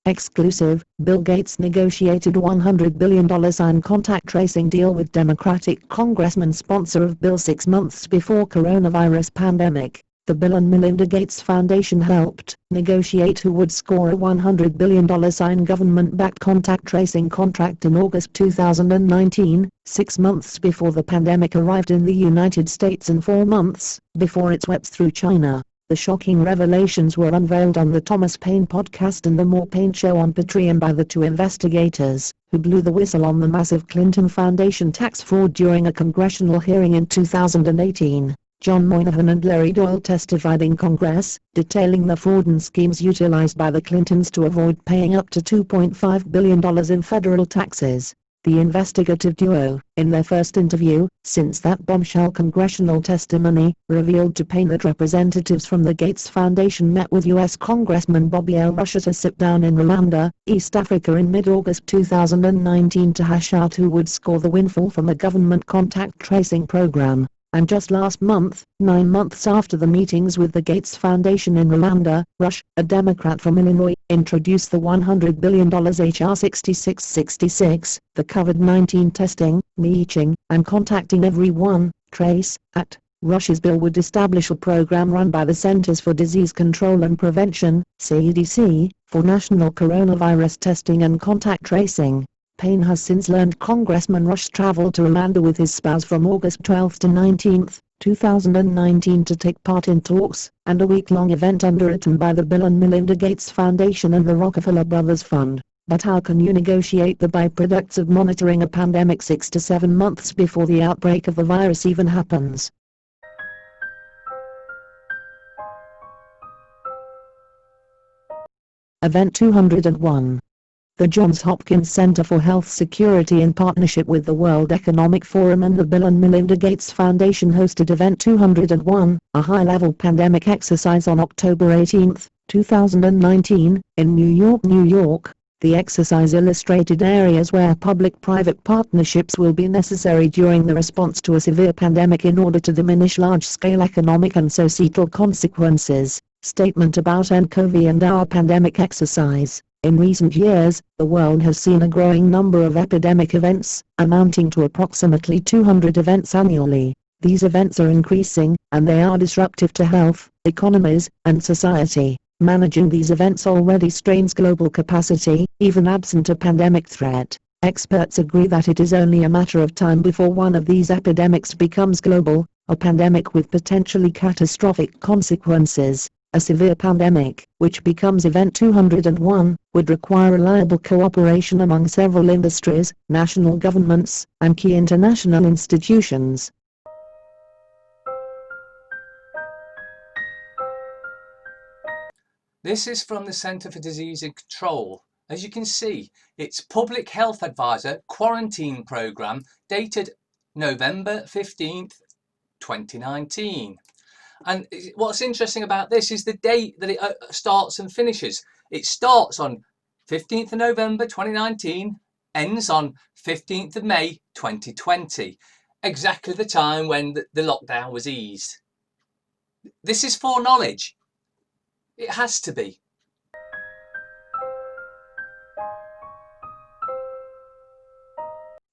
Exclusive, Bill Gates negotiated $100 billion sign contact tracing deal with Democratic congressman sponsor of bill 6 months before coronavirus pandemic. The Bill and Melinda Gates Foundation helped negotiate who would score a $100 billion sign government-backed contact tracing contract in August 2019, 6 months before the pandemic arrived in the United States and 4 months before it swept through China. The shocking revelations were unveiled on the Thomas Paine podcast and the More Paine Show on Patreon by the two investigators, who blew the whistle on the massive Clinton Foundation tax fraud during a congressional hearing in 2018. John Moynihan and Larry Doyle testified in Congress, detailing the fraud and schemes utilized by the Clintons to avoid paying up to $2.5 billion in federal taxes. The investigative duo, in their first interview, since that bombshell congressional testimony, revealed to Paine that representatives from the Gates Foundation met with U.S. Congressman Bobby L. Rush at a sit-down in Rwanda, East Africa in mid-August 2019 to hash out who would score the windfall from a government contact tracing program. And just last month, 9 months after the meetings with the Gates Foundation in Rwanda, Rush, a Democrat from Illinois, introduced the $100 billion H.R. 6666, the COVID-19 testing, reaching, and contacting everyone, Trace, Act. Rush's bill would establish a program run by the Centers for Disease Control and Prevention, CDC, for national coronavirus testing and contact tracing. Paine has since learned Congressman Rush traveled to Rwanda with his spouse from August 12 to 19, 2019 to take part in talks and a week-long event underwritten by the Bill and Melinda Gates Foundation and the Rockefeller Brothers Fund. But how can you negotiate the byproducts of monitoring a pandemic 6 to 7 months before the outbreak of the virus even happens? Event 201. The Johns Hopkins Center for Health Security in partnership with the World Economic Forum and the Bill and Melinda Gates Foundation hosted Event 201, a high-level pandemic exercise on October 18, 2019, in New York, New York. The exercise illustrated areas where public-private partnerships will be necessary during the response to a severe pandemic in order to diminish large-scale economic and societal consequences. Statement about nCoV and our pandemic exercise. In recent years, the world has seen a growing number of epidemic events, amounting to approximately 200 events annually. These events are increasing, and they are disruptive to health, economies, and society. Managing these events already strains global capacity, even absent a pandemic threat. Experts agree that it is only a matter of time before one of these epidemics becomes global, a pandemic with potentially catastrophic consequences. A severe pandemic, which becomes Event 201, would require reliable cooperation among several industries, national governments, and key international institutions. This is from the Centre for Disease and Control. As you can see, it's Public Health Advisor Quarantine Programme dated November 15th, 2019. And what's interesting about this is the date that it starts and finishes. It starts on 15th of November 2019, ends on 15th of May 2020, exactly the time when the lockdown was eased. This is foreknowledge. It has to be.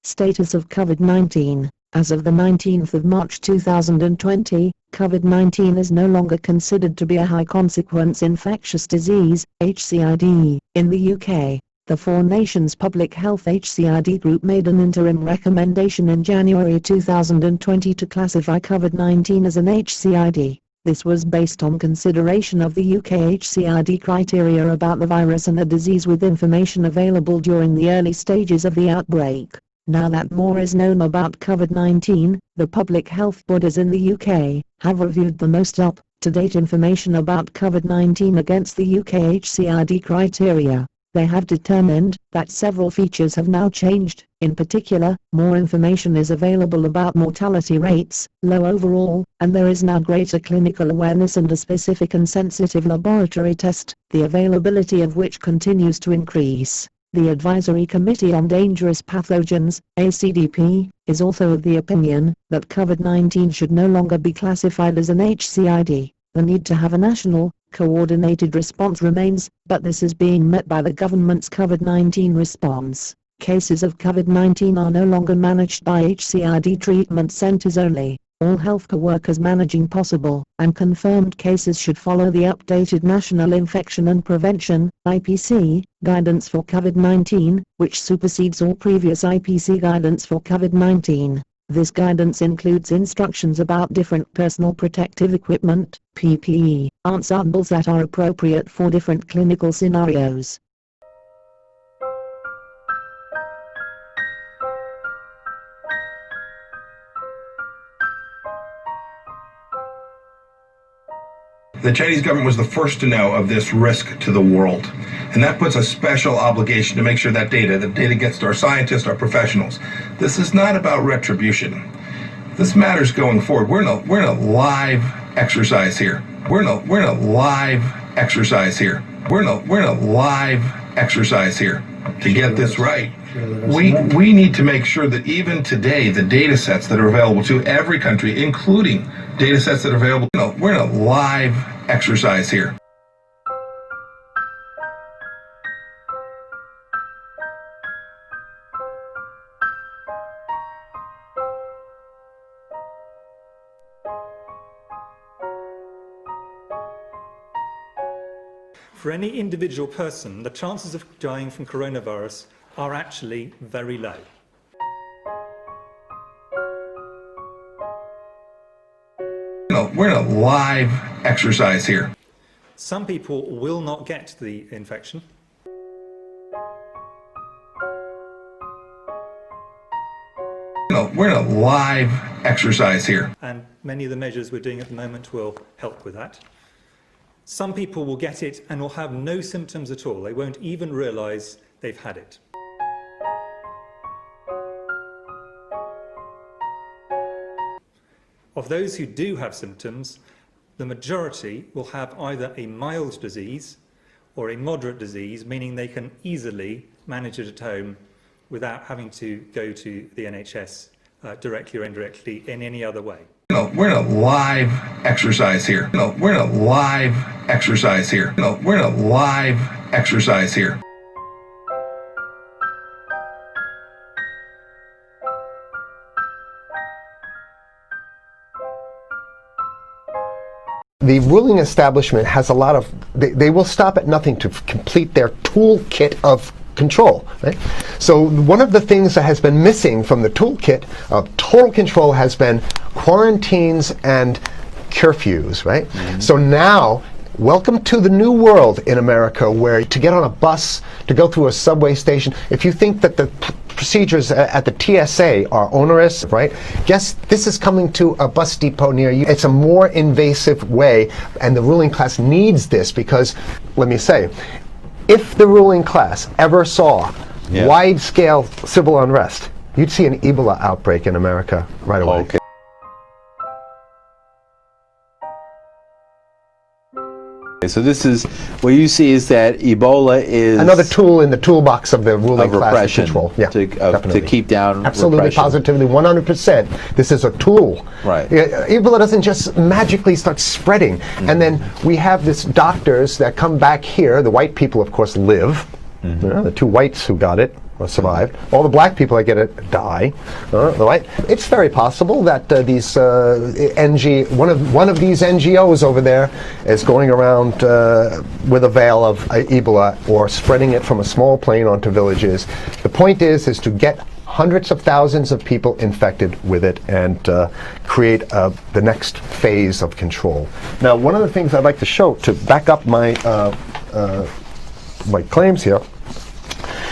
Status of COVID-19. As of the 19th of March 2020, COVID-19 is no longer considered to be a high-consequence infectious disease, HCID, in the UK. The Four Nations Public Health HCID Group made an interim recommendation in January 2020 to classify COVID-19 as an HCID. This was based on consideration of the UK HCID criteria about the virus and the disease with information available during the early stages of the outbreak. Now that more is known about COVID-19, the public health bodies in the UK have reviewed the most up-to-date information about COVID-19 against the UK HCID criteria. They have determined that several features have now changed. In particular, more information is available about mortality rates, low overall, and there is now greater clinical awareness and a specific and sensitive laboratory test, the availability of which continues to increase. The Advisory Committee on Dangerous Pathogens, ACDP, is also of the opinion that COVID-19 should no longer be classified as an HCID. The need to have a national, Coordinated response remains, but this is being met by the government's COVID-19 response. Cases of COVID-19 are no longer managed by HCID treatment centers only. All healthcare workers managing possible and confirmed cases should follow the updated National Infection and Prevention (IPC) guidance for COVID-19, which supersedes all previous IPC guidance for COVID-19. This guidance includes instructions about different personal protective equipment (PPE) ensembles that are appropriate for different clinical scenarios. The Chinese government was the first to know of this risk to the world. And that puts a special obligation to make sure that data gets to our scientists, our professionals. This is not about retribution. This matters going forward. We're in a live exercise here. We're in a live exercise here. We're in a live exercise here to get this right. We need to make sure that even today, the data sets that are available to every country, including data sets that are available, we're in a live exercise here. For any individual person, the chances of dying from coronavirus are actually very low. We're in a live exercise here. Some people will not get the infection. We're in a live exercise here. And many of the measures we're doing at the moment will help with that. Some people will get it and will have no symptoms at all. They won't even realise they've had it. Of those who do have symptoms, the majority will have either a mild disease or a moderate disease, meaning they can easily manage it at home without having to go to the NHS directly or indirectly in any other way. We're in a live exercise here. We're in a live exercise here. We're in a live exercise here. The ruling establishment has a lot of, they will stop at nothing to complete their toolkit of control. Right? So one of the things that has been missing from the toolkit of total control has been quarantines and curfews, right? Mm-hmm. So now, welcome to the new world in America, where to get on a bus, to go through a subway station, if you think that the procedures at the TSA are onerous, right? Guess this is coming to a bus depot near you. It's a more invasive way, and the ruling class needs this because, let me say, if the ruling class ever saw wide-scale civil unrest, you'd see an Ebola outbreak in America right away. Okay. So this is, what you see is that Ebola is another tool in the toolbox of the ruling class control. Yeah, to keep down absolutely, repression. positively, 100%. This is a tool. Right. Ebola doesn't just magically start spreading. Mm-hmm. And then we have this doctors that come back here. The white people, of course, live. Mm-hmm. You know, the two whites who got it survived. All the black people that get it die. Right? It's very possible that these one of these NGOs over there is going around with a veil of Ebola or spreading it from a small plane onto villages. The point is to get hundreds of thousands of people infected with it and create the next phase of control. Now, one of the things I'd like to show to back up my my claims here.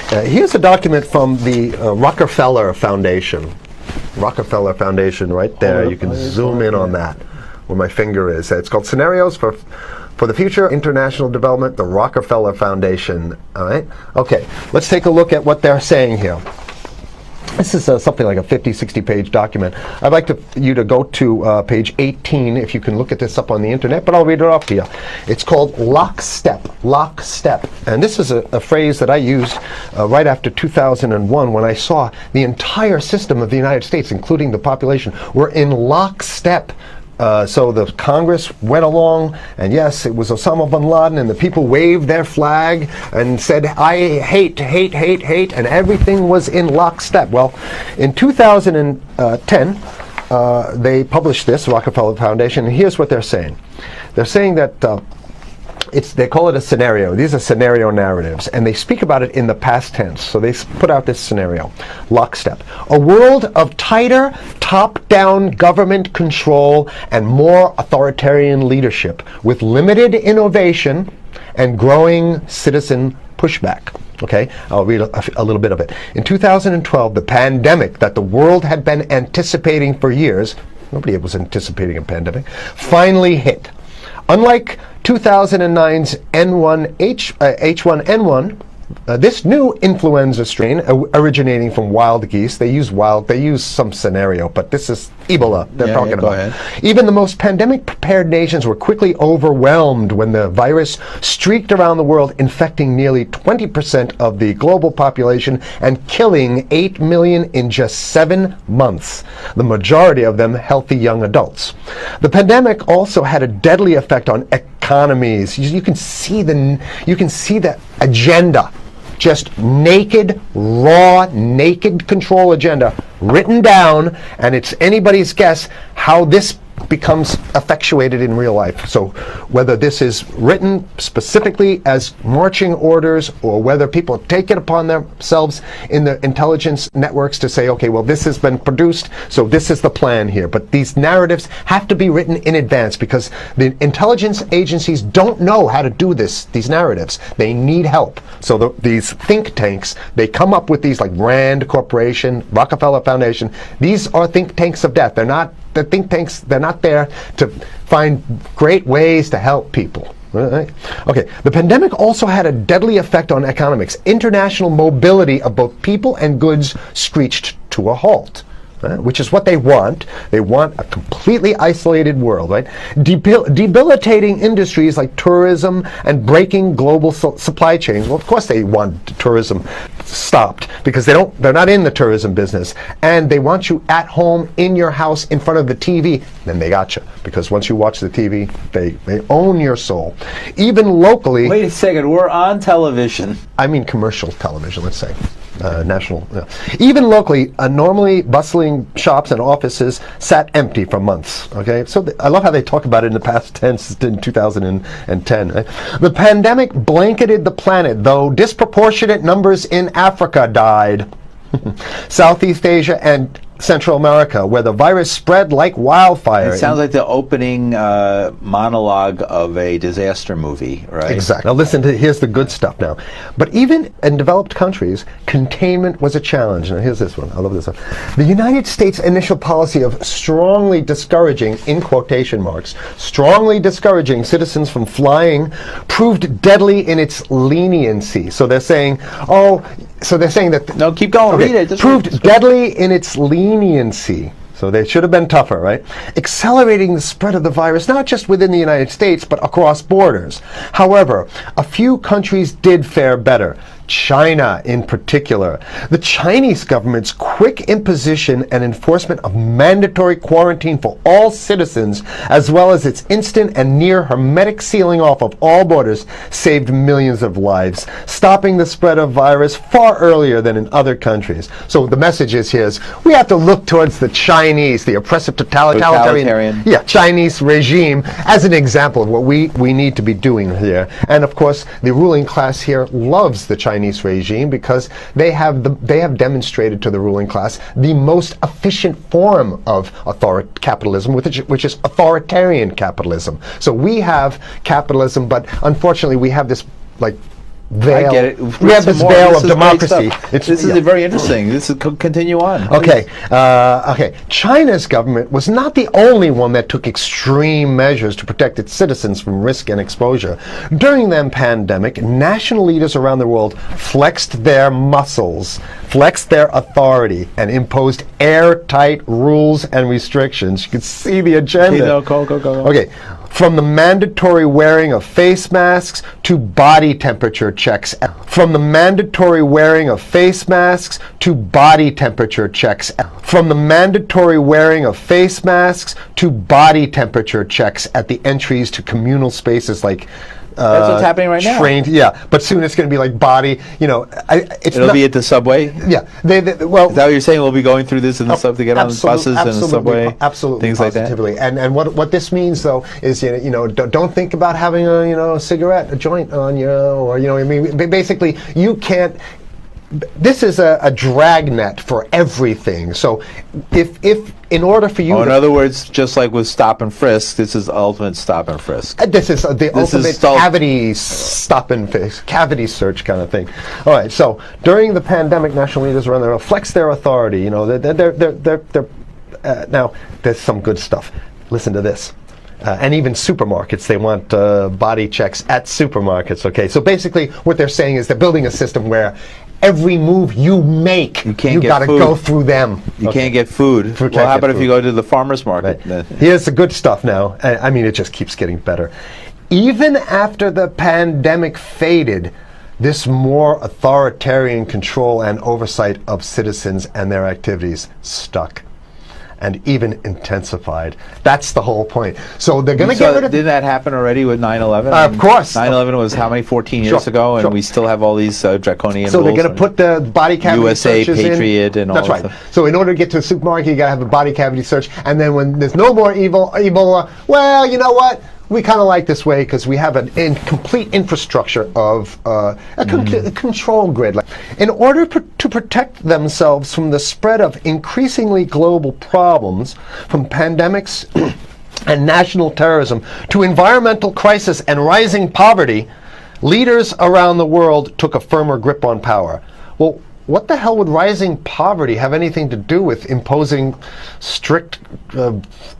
Here's a document from the Rockefeller Foundation. Rockefeller Foundation, right there. You can zoom in on that, where my finger is. It's called Scenarios for the Future International Development, the Rockefeller Foundation. All right. Okay. Let's take a look at what they're saying here. This is something like a 50, 60-page document. I'd like you to go to page 18, if you can look at this up on the internet, but I'll read it off to you. It's called lockstep, lockstep. And this is a phrase that I used right after 2001 when I saw the entire system of the United States, including the population, were in lockstep So the Congress went along, and yes, it was Osama bin Laden, and the people waved their flag and said, I hate, hate, hate, hate, and everything was in lockstep. Well, in 2010, they published this, Rockefeller Foundation, and here's what they're saying. They're saying that they call it a scenario. These are scenario narratives, and they speak about it in the past tense. So they put out this scenario, lockstep. A world of tighter, top-down government control and more authoritarian leadership with limited innovation and growing citizen pushback. Okay, I'll read a little bit of it. In 2012, the pandemic that the world had been anticipating for years, nobody was anticipating a pandemic, finally hit. Unlike 2009's H1N1, this new influenza strain originating from wild geese, they use some scenario, but this is Ebola they're talking about. Ahead. Even the most pandemic prepared nations were quickly overwhelmed when the virus streaked around the world, infecting nearly 20% of the global population and killing 8 million in just 7 months, the majority of them healthy young adults. The pandemic also had a deadly effect on economies. You can see the agenda. Just naked, raw, naked control agenda written down, and it's anybody's guess how this becomes effectuated in real life. So whether this is written specifically as marching orders or whether people take it upon themselves in the intelligence networks to say, okay, well, this has been produced, so this is the plan here. But these narratives have to be written in advance because the intelligence agencies don't know how to do these narratives. They need help. So these think tanks, they come up with these like Rand Corporation, Rockefeller Foundation. These are think tanks of death. The think tanks, they're not there to find great ways to help people. Right? Okay, the pandemic also had a deadly effect on economics. International mobility of both people and goods screeched to a halt. Which is what they want. They want a completely isolated world, right? Debilitating industries like tourism and breaking global supply chains. Well, of course they want tourism stopped because they're not in the tourism business, and they want you at home in your house in front of the TV. Then they got you because once you watch the TV, they own your soul. Even locally. Wait a second, we're on television. I mean commercial television, let's say. National. Even locally, normally bustling shops and offices sat empty for months. Okay, so I love how they talk about it in the past tense in 2010. Right? The pandemic blanketed the planet, though disproportionate numbers in Africa died. Southeast Asia and Central America, where the virus spread like wildfire. It sounds like the opening monologue of a disaster movie, right? Exactly. Now listen here's the good stuff now. But even in developed countries, containment was a challenge. Now here's this one. I love this one. The United States' initial policy of strongly discouraging, in quotation marks, strongly discouraging citizens from flying proved deadly in its leniency. So they're saying, that... No, keep going. Okay, read it. Proved deadly in its leniency. So they should have been tougher, right? Accelerating the spread of the virus, not just within the United States, but across borders. However, a few countries did fare better. China in particular. The Chinese government's quick imposition and enforcement of mandatory quarantine for all citizens, as well as its instant and near hermetic sealing off of all borders, saved millions of lives, stopping the spread of virus far earlier than in other countries. So the message is here is we have to look towards the Chinese, the oppressive totalitarian. Chinese regime as an example of what we need to be doing here. And of course, the ruling class here loves the Chinese regime because they have demonstrated to the ruling class the most efficient form of capitalism, which is authoritarian capitalism. So we have capitalism, but unfortunately we have this veil. I get it. We have this veil of democracy. This is very interesting. This is continue on. Okay. China's government was not the only one that took extreme measures to protect its citizens from risk and exposure. During the pandemic, national leaders around the world flexed their muscles, flexed their authority, and imposed airtight rules and restrictions. You can see the agenda. Okay, go. Okay. from the mandatory wearing of face masks to body temperature checks. From the mandatory wearing of face masks to body temperature checks. From the mandatory wearing of face masks to body temperature checks at the entries to communal spaces like That's what's happening right now. trained, yeah, but soon it's going to be like body, It'll be at the subway. yeah, Is well, that what you're saying? We'll be going through this in the sub to get on the buses and the subway, absolutely, things like that. positively. And what this means though is don't think about having a cigarette, a joint on you, or I mean, basically you can't. This is a dragnet for everything. So if in order for you, in other words, just like with stop and frisk, this is ultimate stop and frisk. this is the ultimate cavity stop and frisk, cavity search kind of thing. All right. So during the pandemic, national leaders around the world flex their authority. They're now there's some good stuff. Listen to this. And even supermarkets, they want body checks at supermarkets. Okay, so basically what they're saying is they're building a system where every move you make, you got to go through them. You can't get food. Well, how about if you go to the farmer's market? Right. Here's the good stuff now. I mean, it just keeps getting better. Even after the pandemic faded, this more authoritarian control and oversight of citizens and their activities stuck. And even intensified. That's the whole point. So they're going to get rid of. Did that happen already with 9/11? Of course. 9/11 was how many? 14 years ago, and we still have all these draconian rules. So they're going to put the body cavity USA searches Patriot in. and all That's right. that. So in order to get to the supermarket, you got to have a body cavity search, and then when there's no more Ebola, well, you know what? We kind of like this way because we have an complete infrastructure of a control grid. In order to protect themselves from the spread of increasingly global problems, from pandemics and national terrorism to environmental crisis and rising poverty, leaders around the world took a firmer grip on power. Well, what the hell would rising poverty have anything to do with imposing strict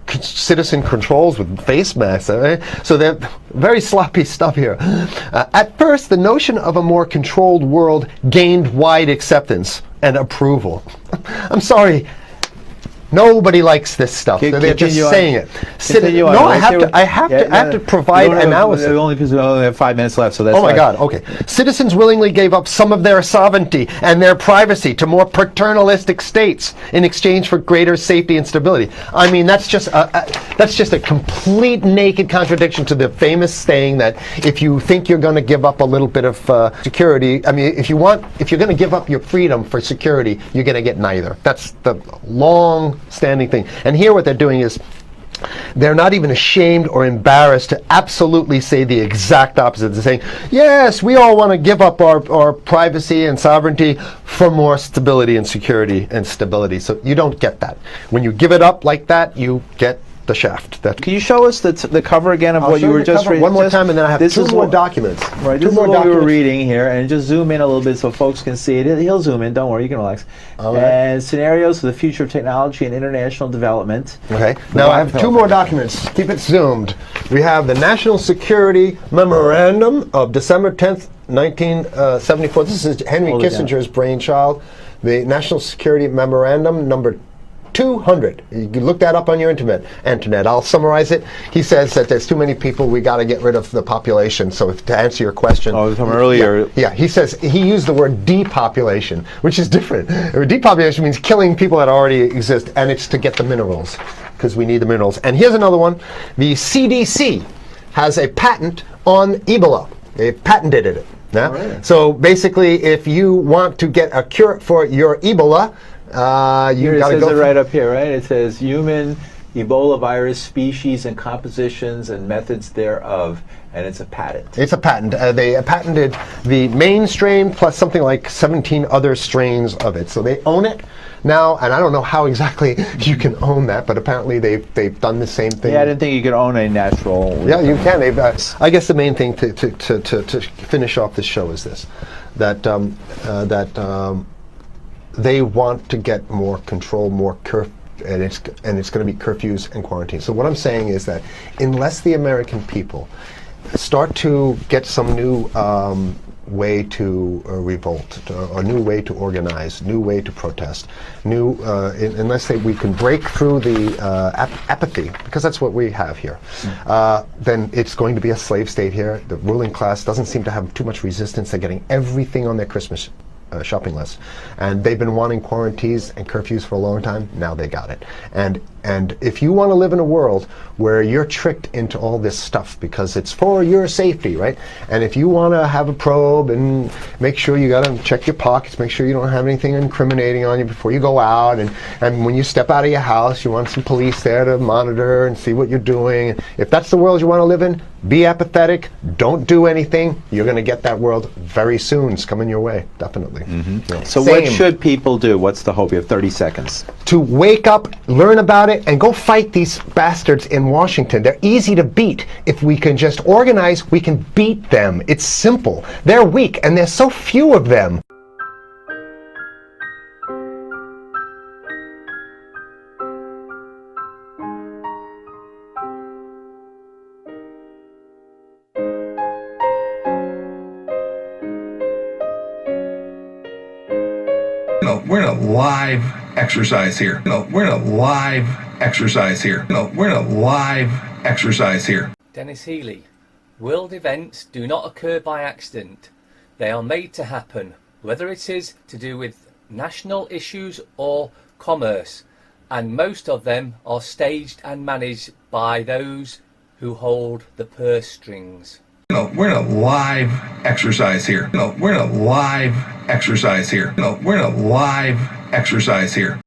citizen controls with face masks? So they're very sloppy stuff here. At first, the notion of a more controlled world gained wide acceptance and approval. I'm sorry. Nobody likes this stuff. They're just saying it. No, I have to provide analysis. Only because we only have 5 minutes left, so that's. Oh my God. Okay. Citizens willingly gave up some of their sovereignty and their privacy to more paternalistic states in exchange for greater safety and stability. I mean, that's just a complete naked contradiction to the famous saying that if you think you're going to give up a little bit of security, I mean, if you're going to give up your freedom for security, you're going to get neither. That's the long-standing thing. And here what they're doing is they're not even ashamed or embarrassed to absolutely say the exact opposite. They're saying, yes, we all want to give up our privacy and sovereignty for more stability and security and stability. So you don't get that. When you give it up like that, you get the shaft. Can you show us the cover again of what you were just reading? One more time, and then I have two more documents. Right, this is what we were reading here, and just zoom in a little bit so folks can see it. He'll zoom in, don't worry, you can relax. All right. And scenarios for the future of technology and international development. Okay, now I have two more documents. Keep it zoomed. We have the National Security Memorandum of December 10th, 1974. This is Henry Kissinger's brainchild. The National Security Memorandum number 200. You can look that up on your internet. I'll summarize it. He says that there's too many people, we got to get rid of the population. So to answer your question. Oh, from earlier. Yeah, he says, he used the word depopulation, which is different. Depopulation means killing people that already exist, and it's to get the minerals, because we need the minerals. And here's another one. The CDC has a patent on Ebola. They patented it. Yeah? Right. So basically, if you want to get a cure for your Ebola, you got to go. It says it right up here, right? It says human Ebola virus species and compositions and methods thereof, and it's a patent. It's a patent. They patented the main strain plus something like 17 other strains of it. So they own it now, and I don't know how exactly you can own that, but apparently they've done the same thing. Yeah, I didn't think you could own a natural. Yeah, you can. I guess the main thing to finish off this show is this: that they want to get more control, more and it's going to be curfews and quarantines. So what I'm saying is that unless the American people start to get some new way to revolt, a new way to organize, new way to protest, unless we can break through the apathy, because that's what we have here, then it's going to be a slave state here. The ruling class doesn't seem to have too much resistance. They're getting everything on their Christmas shopping list, and they've been wanting quarantines and curfews for a long time. Now they got it. And if you want to live in a world where you're tricked into all this stuff because it's for your safety, right? And if you want to have a probe and make sure you got to check your pockets, make sure you don't have anything incriminating on you before you go out, and when you step out of your house, you want some police there to monitor and see what you're doing. If that's the world you want to live in, be apathetic, don't do anything. You're going to get that world very soon. It's coming your way, definitely. Yeah. So what should people do? What's the hope? You have 30 seconds. To wake up, learn about it, and go fight these bastards in Washington. They're easy to beat. If we can just organize, we can beat them. It's simple. They're weak, and there's so few of them. We're in a live exercise here. We're in a live exercise here. We're in a live exercise here. Dennis Healy. World events do not occur by accident. They are made to happen, whether it is to do with national issues or commerce, and most of them are staged and managed by those who hold the purse strings. We're in a live exercise here. We're in a live exercise here. We're in a live exercise here.